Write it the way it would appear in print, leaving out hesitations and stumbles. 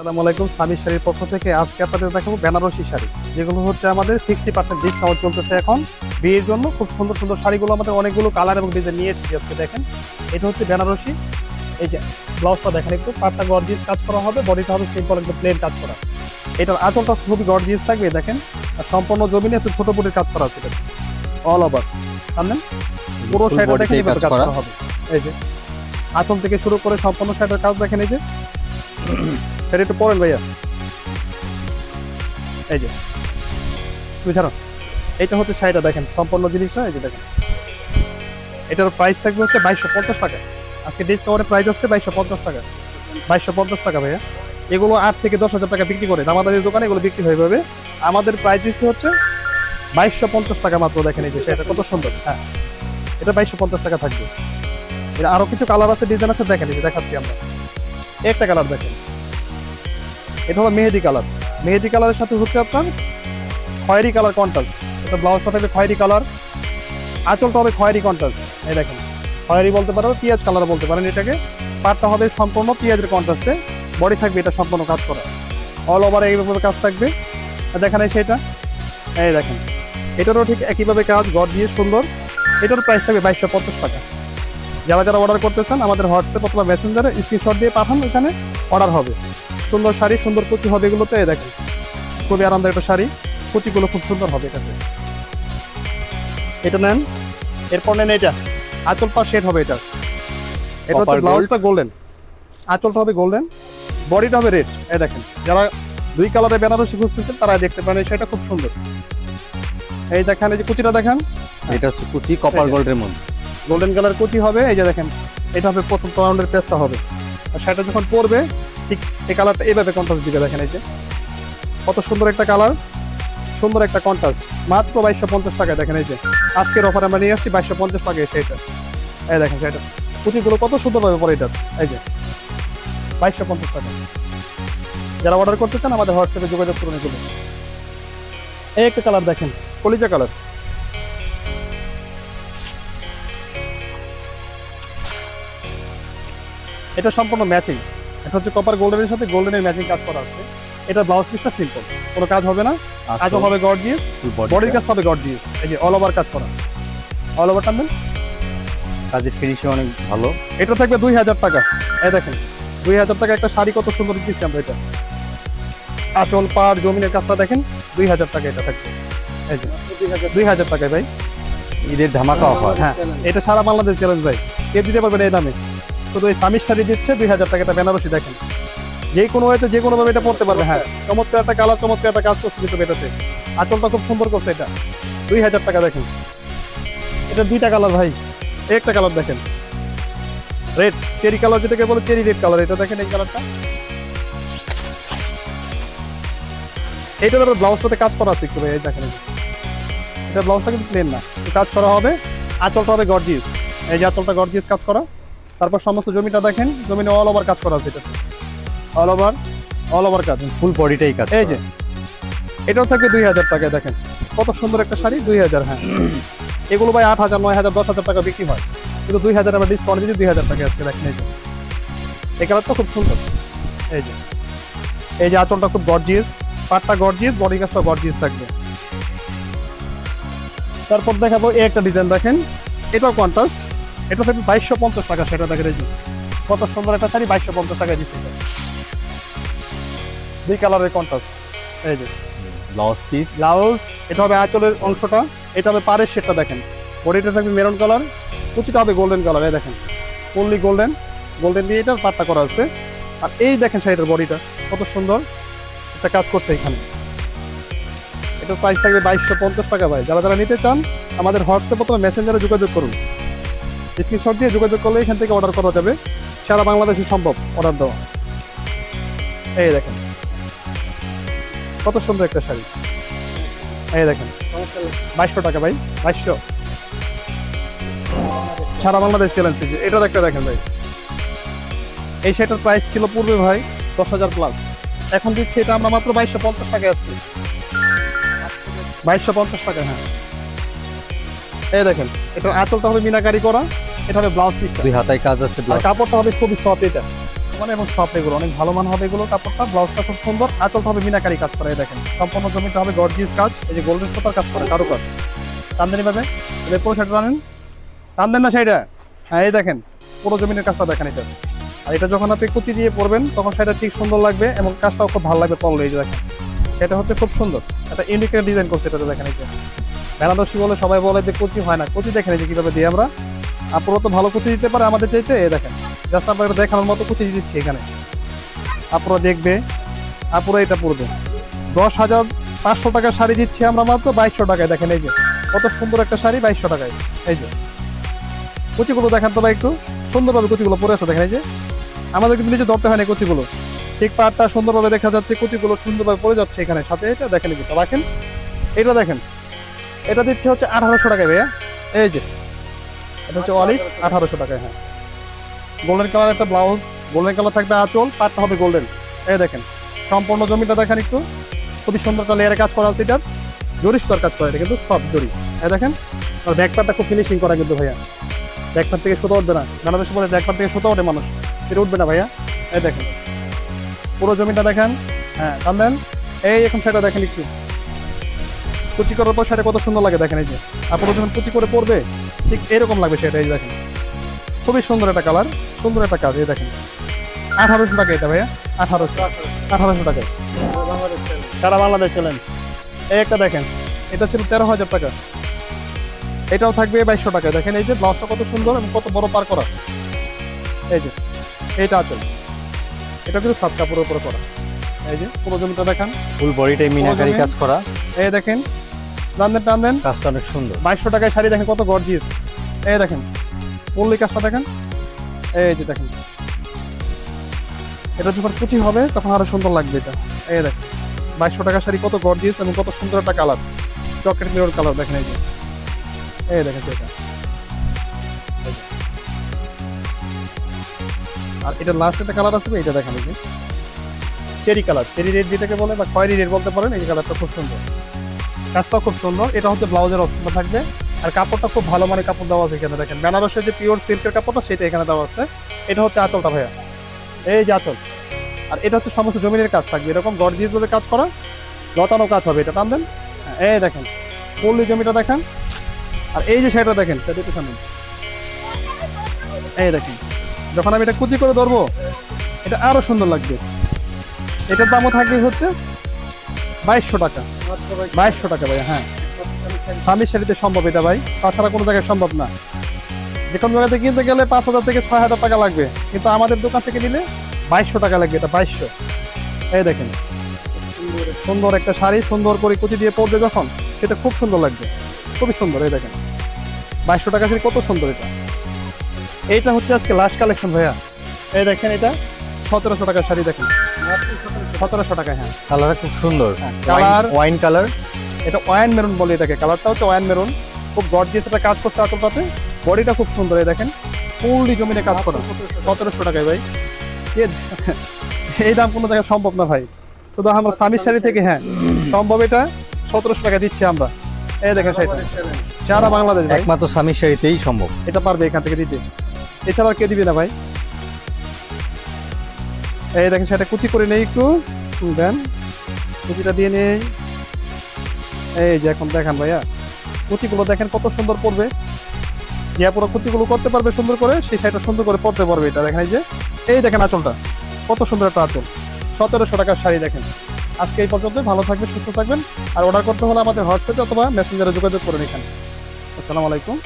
আসসালামু আলাইকুম। সামির শাড়ির পক্ষ থেকে আজকে আপনাদের দেখাবো বেনারসি শাড়ি, যেগুলো হচ্ছে আমাদের 60% ডিসকাউন্ট চলতেছে এখন বিয়ের জন্য। খুব সুন্দর সুন্দর শাড়িগুলো আমাদের অনেকগুলো কালার এবং ডিজাইন নিয়ে এসেছি আজকে। দেখেন, এটা হচ্ছে বেনারসি। এই যে ব্লাউজটা দেখেন, একটু পাটটা গর্জিয়াস কাজ করা হবে, বডিটা হবে সিম্পল একটু প্লেন কাজ করা। এটার আঁচলটা খুবই গর্জিয়াস থাকবে দেখেন, আর সম্পূর্ণ জমিনে একটু ছোট বুটির কাজ করা আছে অল ওভার। সামনে পুরো শাড়িটা দেখেন এভাবে কাজ করা হবে। এই যে আঁচল থেকে শুরু করে সম্পূর্ণ শাড়িটার কাজ দেখেন। এই যে সেটা একটু পরেন ভাইয়া। এই যে তুমি ছাড়ো, এইটা হচ্ছে শাড়িটা দেখেন সম্পূর্ণ জিনিসটা। এই যে দেখেন, এটার প্রাইস থাকবে হচ্ছে 2250 টাকা। আজকে ডিসকাউন্টের প্রাইস আসছে 2250 টাকা। 2250 টাকা ভাইয়া। এগুলো 8 থেকে 10,000 টাকা বিক্রি করে আমাদের দোকানে, এগুলো বিক্রি হয়ে যাবে। আমাদের প্রাইস দিচ্ছে হচ্ছে 2250 টাকা মাত্র। দেখেন এই যে শাড়িটা কত সুন্দর। হ্যাঁ, এটা 2250 টাকা থাকবে। এটা আরো কিছু কালার আছে, ডিজাইন আছে, দেখেন এই যে দেখাচ্ছি আমরা। একটা কালার দেখেন, এটা হলো মেহেদি কালার। মেহেদি কালারের সাথে হচ্ছে আপনার খয়েরি কালার কন্ট্রাস্ট। এটা ব্লাউজটা থাকবে খয়েরি কালার, আঁচলটা হবে খয়েরি কন্ট্রাস্ট। এই দেখেন, খয়েরি বলতে পারো, পেঁয়াজ কালার বলতে পারেন এটাকে। পাটটা হবে সম্পূর্ণ পেঁয়াজের কন্ট্রাস্টে, বডি থাকবে এটা সম্পূর্ণ কাজ করা, অল ওভার এইভাবে কাজ থাকবে। দেখেন এই সেটা, এই দেখেন এটারও ঠিক একইভাবে কাজ, গর্জিয়াস সুন্দর। এটার প্রাইস থাকবে 2250 টাকা। যারা যারা অর্ডার করতে চান আমাদের হোয়াটসঅ্যাপ অথবা মেসেঞ্জারে স্ক্রিনশট দিয়ে পাঠান, এখানে অর্ডার হবে। সুন্দর শাড়ি, সুন্দর কুচি হবে এগুলোতে। দেখেন খুবই আরামদায়ক একটা শাড়ি, কুচিগুলো খুব সুন্দর হবে এটাতে। এটা নেন, এরপর নেন এটা আঁচল পা শেড হবে। এটা এটা হচ্ছে ব্লাউজটা গোল্ডেন, আঁচলটা হবে গোল্ডেন, বডিটা হবে রেড। এই দেখেন, যারা দুই কালারের বেনারসি খুঁজতেছেন তারা দেখতে পারেন, সেটা খুব সুন্দর। এই দেখেন, এই যে কুচিটা দেখেন, এটা হচ্ছে কুচি কপার গোল্ডের মধ্যে, গোল্ডেন কালার কুচি হবে। এই যে দেখেন, এটা হবে প্রথম রাউন্ডের পেস্টটা হবে, আর সেটা যখন পরবে ঠিক এই কালারটা এইভাবে কন্ট্রাস্ট দিবে। দেখেন এই যে কত সুন্দর একটা কালার, সুন্দর একটা কন্ট্রাস্ট। মাত্র 2250 টাকায়। দেখেন এই যে আজকের অফার আমরা নিয়ে আসছি 2250 টাকায় সেটা। এই দেখেন সেটা কুচিগুলো কত সুন্দর ভাবে পরে এটা। এই যে 2250 টাকা। যারা অর্ডার করতে চান আমাদের হোয়াটসঅ্যাপে যোগাযোগ করুন। এগুলো এই একটা কালার দেখেন, কলিজা কালার। এটা সম্পূর্ণ ম্যাচিং, এটা হচ্ছে কপার গোল্ডেনের সাথে গোল্ডেনের ম্যাচিং কাজ করা আছে। এটা ব্লাউজ পিসটা সিম্পল, কোনো কাজ হবে না। আঁচল হবে গর্জিয়াস, বডির কাজ হবে গর্জিয়াস। এই যে অল ওভার কাজ করা, অল ওভার টানবেন, কাজের ফিনিশিং অনেক ভালো। এটা থাকবে 2000 টাকা। এই দেখেন 2000 টাকা একটা শাড়ি, কত সুন্দর দিচ্ছি আমরা। এটা আঁচল পাড় জমিনের কাজটা দেখেন, 2000 টাকা এটা থাকবে। এই যে 2000 টাকায় ভাই, ঈদের ধামাকা অফার। হ্যাঁ এটা সারা বাংলাদেশ চ্যালেঞ্জ ভাই, কে দিতে পারবেন এই দামে। শুধু এই সামির শাড়ি দিচ্ছে 2000 টাকা। এটা বেনারসি দেখেন, যে কোনো ওয়েতে যে কোনো ভাবে এটা পড়তে পারবে। হ্যাঁ, চমৎকার একটা কালার, চমৎকার একটা কাজ করছে কিন্তু এটাতে। আঁচলটা খুব সুন্দর করছে এটা। 2000 টাকা। দেখেন এটা দুইটা কালার ভাই, একটা কালার দেখেন রেড, চেরি কালার যেটাকে বলে, চেরি রেড কালার। এটা দেখেন এই কালারটা, এইটার আবার ব্লাউজটাতে কাজ করা আছে একটু ভাই। এই দেখেন এটা ব্লাউজটা কিন্তু প্লেন না, কাজ করা হবে। আঁচলটা হবে গর্জিয়াস, এই যে আঁচলটা গর্জিয়াস কাজ করা। তারপর সমস্ত জমিটা দেখেন, জমিনে অল ওভার কাজ করা আছে এটাতে, অল ওভার কাজ, ফুল বডিটাই কাজ। এই যে এটাও থাকবে 2000 টাকায়। দেখেন কত সুন্দর একটা শাড়ি, 2000। হ্যাঁ, এগুলো ভাই 8000, 9000, 10,000 টাকা বিক্রি হয়, কিন্তু 2000 আমরা ডিসকাউন্ট দিচ্ছি 2000 টাকা আজকে। দেখেন এই যে এই কালারটা খুব সুন্দর। এই যে এই যে আঁচলটা খুব গর্জিয়াস, পাটটা গর্জিয়াস, বডি কাজটা গর্জিয়াস থাকবে। তারপর দেখাবো এই একটা ডিজাইন দেখেন, এটাও কন্ট্রাস্ট। এটা থাকবে 2250 টাকা। সেটা দেখেন এই যে কত সুন্দর একটা শাড়ি, 2250 টাকায় দিচ্ছে। দুই কালারের কন্ট্রাস্ট। এই যে ব্লাউজ পিস, ব্লাউজ, এটা হবে আঁচলের অংশটা, এটা হবে পাড়ের শেডটা। দেখেন বডিটা থাকবে মেরুন কালার, কুচিটা হবে গোল্ডেন কালার। এই দেখেন ফুললি গোল্ডেন, গোল্ডেন দিয়ে এটা পাটটা করা আছে। আর এই দেখেন শাড়িটার বডিটা কত সুন্দর একটা কাজ করছে এখানে। এটার প্রাইস থাকবে 2250 টাকা ভাই। যারা যারা নিতে চান আমাদের হোয়াটসঅ্যাপ অথবা মেসেঞ্জারে যোগাযোগ করুন, স্ক্রিনশট দিয়ে যোগাযোগ করলে এখান থেকে অর্ডার করা যাবে। সারা বাংলাদেশে সম্ভব অর্ডার দেওয়া। এই দেখেন কত সুন্দর একটা শাড়ি। এই দেখেন 2200 টাকা ভাই, 2200 সারা বাংলাদেশ চ্যালেঞ্জ। এটা একটা দেখেন ভাই, এই শাড়িটার প্রাইস ছিল পূর্বে ভাই 10,000 প্লাস, এখন দিচ্ছি এটা আমরা মাত্র 2250 টাকায় আসছি। 2250 টাকা। হ্যাঁ, এই দেখেন এটা আঁচলটা হবে মিনাকারি করা, এটা হবে ব্লাউজ পিসটা, দুই হাতায় কাজ আছে, আর কাপড়টা হবে খুবই সফট। এটা মানে এবং সফট এগুলো অনেক ভালো মান হবে এগুলো। কাপড়টা ব্লাউজটা খুব সুন্দর, আঁচলটা হবে মিনাকারি কাজ করে দেখেন, সম্পূর্ণ জমিটা হবে গর্জিয়াস কাজ, এই যে গোল্ডেন সুতার কাজ করে কারো কাজ। টানদেনি পাবে এদের পুরো শাড়ি টানেন, টান দেন না শাড়িটা। হ্যাঁ এই দেখেন পুরো জমিনের কাজটা দেখেন এটা। আর এটা যখন আপনি কুচি দিয়ে পরবেন তখন সেটা ঠিক সুন্দর লাগবে এবং কাজটাও খুব ভালো লাগবে পরলে। এই যে দেখেন সেটা হচ্ছে খুব সুন্দর একটা ইউনিক ডিজাইন করছে এটাতে দেখেন। এই যে বেনারসি বলে সবাই বলে যে কুচি হয় না, কুচি দেখেন এই যে কিভাবে দিই আমরা। আপনারা তো ভালো কুচি দিতে পারে আমাদের চাইতে, এই দেখেন জাস্ট আমরা এটা দেখানোর মতো কুচি দিচ্ছি এখানে। আপনারা দেখবে, আপনারা এটা পড়বে 10,500 টাকার শাড়ি দিচ্ছি আমরা মাত্র 2200 টাকায়। দেখেন এই যে কত সুন্দর একটা শাড়ি 2200 টাকায়। এই যে কুচিগুলো দেখেন তো ভাই, একটু সুন্দরভাবে কুচিগুলো পরে আছে দেখেন। এই যে আমাদের কিন্তু নিচে ধরতে হয় না কুচিগুলো, ঠিক পাটটা সুন্দরভাবে দেখা যাচ্ছে, কুচিগুলো সুন্দরভাবে পরে যাচ্ছে এখানে সাথে। এটা দেখেন এই যে রাখেন, এটা দেখেন এটা দিচ্ছে হচ্ছে 1800 টাকায় ভাইয়া। এই যে এটা হচ্ছে অলিভ 1800 টাকায়। হ্যাঁ গোল্ডেন কালার একটা ব্লাউজ, গোল্ডেন কালার থাকবে আঁচল, পাটটা হবে গোল্ডেন। এই দেখেন সম্পূর্ণ জমিটা দেখেন, একটু খুবই সুন্দর একটা লেয়ারে কাজ করা আছে। এটার জরি সুতার কাজ করা, এটা কিন্তু সব জরি। এই দেখেন আর ব্যাক পার্টটা খুব ফিনিশিং করা কিন্তু ভাইয়া, ব্যাক পার্ট থেকে সুতো উঠবে না। বাংলাদেশ বলে ব্যাক পার্ট থেকে সুতো ওঠে মানুষ, এটা উঠবে না ভাইয়া। এই দেখেন পুরো জমিটা দেখেন। হ্যাঁ টান দেন, এই এখন সেটা দেখেন একটু কুচি করার পর সেটা কত সুন্দর লাগে দেখেন। এই যে আপনারা যখন কুচি করে পরবে ঠিক এরকম লাগবে সেটা। এই যে দেখেন খুবই সুন্দর একটা কালার, সুন্দর একটা কাজ। এই দেখেন 1800 টাকা এটা ভাইয়া, 1800 টাকায় সারা বাংলাদেশ চ্যালেঞ্জ। এই একটা দেখেন এটা ছিল 13,000 টাকা, এটাও থাকবে 2200 টাকায়। দেখেন এই যে ব্লাউজটা কত সুন্দর এবং কত বড় পার করা। এই যে এইটা আছে, এটা কিন্তু সাত কাপড়ের উপরে করা। এই যে পুরো জমিটা দেখেন, ফুল বডিটাই মিনাকারি কাজ করা, এই দেখেন টান দেন টান দেন, কাজটা অনেক সুন্দর। 2200 টাকায় শাড়ি দেখেন কত গর্জিয়াস। এই দেখেন পল্লি কাজটা দেখেন, এই যে দেখেন এটা যখন কুচি হবে তখন আরো সুন্দর লাগবে এটা। এই দেখেন 2200 টাকার শাড়ি কত গর্জিয়াস এবং কত সুন্দর একটা কালার, চকলেট মিরর কালার দেখেন। এই যে এই দেখেন সেটা। আর এটা লাস্ট একটা কালার আছে এটা দেখেন, এই যে চেরি কালার, চেরি রেড যেটাকে বলে বা খয়েরি রেড বলতে পারেন। এই কালারটা খুব সুন্দর, কাজটাও খুব সুন্দর। এটা হচ্ছে ব্লাউজের অপশনটা থাকবে, আর কাপড়টা খুব ভালো মানের কাপড় দেওয়া আছে এখানে দেখেন। বেনারসের যে পিওর সিল্কের কাপড়টা সেটা এখানে দেওয়া আছে। এটা হচ্ছে আঁচলটা ভাইয়া, এই যে আঁচল। আর এটা হচ্ছে সমস্ত জমিনের কাজ থাকবে এরকম গর্জিয়াস ভাবে কাজ করা, লতানো কাজ হবে এটা। টান দেন, এই দেখেন পল্লী জমিটা দেখেন। আর এই যে শাড়িটা দেখেন, সেটা একটু সামনে এই দেখেন যখন আমি এটা কুচি করে ধরবো এটা আরো সুন্দর লাগবে। এটার দামও থাকবে হচ্ছে 2200 টাকা, 2200 টাকা ভাই। হ্যাঁ স্বামীর শাড়িতে সম্ভব এটা ভাই, তাছাড়া কোনো জায়গায় সম্ভব না। যে কোনো জায়গাতে কিনতে গেলে 5000 থেকে 6000 টাকা লাগবে, কিন্তু আমাদের দোকান থেকে নিলে 2200 টাকা লাগবে। এটা 2200। এই দেখেন সুন্দর একটা শাড়ি, সুন্দর করে কুচি দিয়ে পরবে যখন সেটা খুব সুন্দর লাগবে, খুবই সুন্দর। এই দেখেন 2200 টাকা শাড়ি কত সুন্দর এটা। এইটা হচ্ছে আজকে লাস্ট কালেকশন ভাইয়া। এই দেখেন এটা 1700 টাকার শাড়ি দেখেন, 1700 টাকা। হ্যাঁ কালারটা খুব সুন্দর, কালার ওয়াইন কালার, এটা ওয়াইন মেরুন বলে এটাকে, কালারটা হচ্ছে ওয়াইন মেরুন। খুব গর্জিয়াস একটা কাজ করছে আঁচলটাতে, বডিটা খুব সুন্দর। এই দেখেন ফুললি জমিনে কাজ করা, 1700 টাকায় ভাই। এই দাম কোনো জায়গায় সম্ভব না ভাই, শুধু আমরা স্বামীর শাড়ি থেকে হ্যাঁ সম্ভব। এটা 1700 টাকা দিচ্ছি আমরা। এই দেখেন শাড়িটা সারা বাংলাদেশ ভাই, একমাত্র স্বামীর শাড়িতেই সম্ভব। এটা পারবে এখান থেকে দিতে, এছাড়া আর কে দিবে না ভাই। এই দেখেন সেটা কুচি করে নেই, একটু দেন কুচিটা দিয়ে নেই। এই যে এখন দেখেন ভাইয়া কুচিগুলো দেখেন কত সুন্দর পড়বে, ইয়া পুরো কুচিগুলো করতে পারবে সুন্দর করে, সেই শাড়িটা সুন্দর করে পড়তে পারবে। এটা দেখেন এই দেখেন আঁচলটা কত সুন্দর একটা আঁচল, 1700 টাকার শাড়ি দেখেন। আজকে এই পর্যন্ত, ভালো থাকবেন, সুস্থ থাকবেন। আর অর্ডার করতে হলে আমাদের হোয়াটসঅ্যাপে অথবা মেসেঞ্জারে যোগাযোগ করেন এখানে। আসসালামু আলাইকুম।